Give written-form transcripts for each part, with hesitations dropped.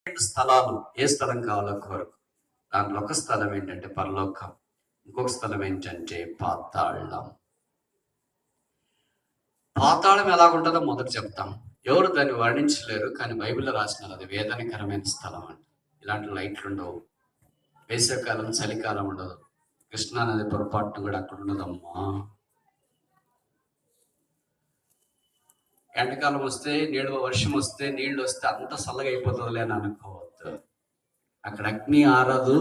రెండు స్థలాలు ఏ స్థలం కావాలో కోరకు. దాంట్లో ఒక స్థలం ఏంటంటే పరలోకం, ఇంకొక స్థలం ఏంటంటే పాతాళం. పాతాళం ఎలాగుంటుందో మొదట చెప్తాం. ఎవరు దాన్ని వర్ణించలేరు, కానీ బైబిల్లో రాసినారు అది వేదనకరమైన స్థలం అంట. ఇలాంటి లైట్లు ఉండవు, వేసవికాలం చలికాలం ఉండదు, కృష్ణా నది పొరపాటును కూడా అక్కడ ఉండదమ్మా. ఎండాకాలం వస్తే నీళ్ళు, వర్షం వస్తే నీళ్ళు వస్తే అంత చల్లగా అయిపోతుందిలే అని అనుకోవద్దు. అక్కడ అగ్ని ఆరదు,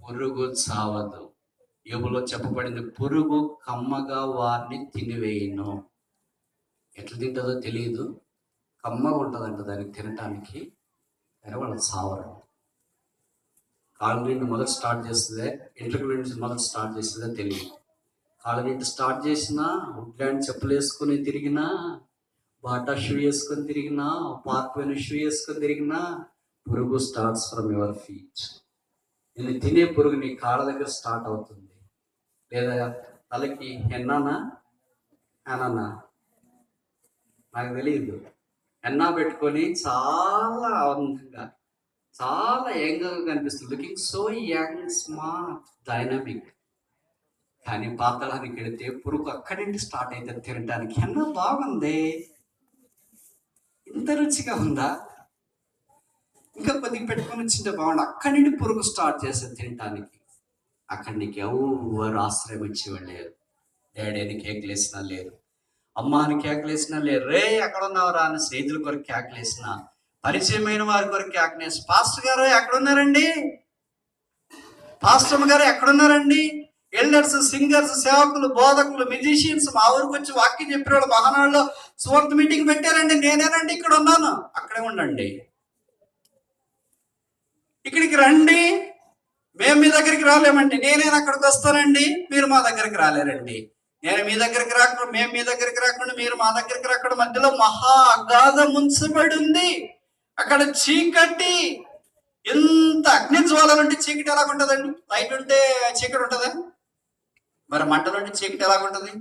పురుగు చావదు. యోబులో చెప్పబడింది, పురుగు కమ్మగా వారిని తినివేయను. ఎట్లా తింటుందో తెలియదు, కమ్మగా ఉంటుందంట దానికి తినటానికి, కానీ వాళ్ళు చావరు. కాళ్ళ నుండి మొదటి స్టార్ట్ చేస్తుందే, ఇంటర్వ్యూ నుంచి మొదటి స్టార్ట్ చేస్తుందే తెలియదు. కాళ్ళ నుండి స్టార్ట్ చేసినా, ఉడ్లాంటి చెప్పులు వేసుకొని తిరిగినా, బాటా షూ వేసుకొని తిరిగినా, పార్క్వైన షూ వేసుకొని తిరిగినా, పురుగు స్టార్ట్స్ ఫ్రమ్ యువర్ ఫీట్. నేను తినే పురుగు నీ కాళ్ళ దగ్గర స్టార్ట్ అవుతుంది. లేదా తలకి ఎన్నానా అనానా నాకు తెలియదు, ఎన్నా పెట్టుకొని చాలా అందంగా, చాలా యంగ్గా కనిపిస్తుంది, looking so young, smart, dynamic. కానీ పాతాళానికి వెళితే పురుగు అక్కడి నుండి స్టార్ట్ అయితే తినడానికి. ఎన్న బాగుంది, ఇంత రుచిగా ఉందా, ఇంకా కొద్దిగా పెట్టుకొని వచ్చింటే బాగుండు. అక్కడి నుండి పురుగు స్టార్ట్ చేసేది తినటానికి. అక్కడి నీకు ఎవరు ఆశ్రయం ఇచ్చేవాళ్ళు లేరు. డాడీని కేకలు వేసినా లేరు, అమ్మాని కేకలు వేసినా లేరు, రే ఎక్కడ ఉన్నావురా అని స్నేహితుల కొరకు కేకలు వేసిన, పరిచయమైన వారి కొరకు కేకలేసి, పాస్టర్ గారు ఎక్కడున్నారండి, పాస్టర్ గారు ఎక్కడున్నారండి, ఎల్డర్స్, సింగర్స్, సేవకులు, బోధకులు, మ్యూజిషియన్స్ మా ఊరికి వచ్చి వాక్యం చెప్పేవాళ్ళు మహానాడులో సువార్త మీటింగ్ పెట్టారండి, నేనేనండి ఇక్కడ ఉన్నాను. అక్కడే ఉండండి, ఇక్కడికి రండి, మేము మీ దగ్గరికి రాలేమండి, నేనేను అక్కడికి వస్తానండి, మీరు మా దగ్గరికి రాలేరండి. నేను మీ దగ్గరికి రాకుండా, మేము మీ దగ్గరికి రాకుండా, మీరు మా దగ్గరికి రాకుండా, మధ్యలో మహా అగాధం ఉంచబడి ఉంది. అక్కడ చీకటి, ఎంత అగ్ని జ్వాలలుంటే చీకటి ఎలాగుంటుందండి? లైట్ ఉంటే చీకటి ఉంటుందా? మరి మంటలుంటే చీకటి ఎలాగుంటుంది?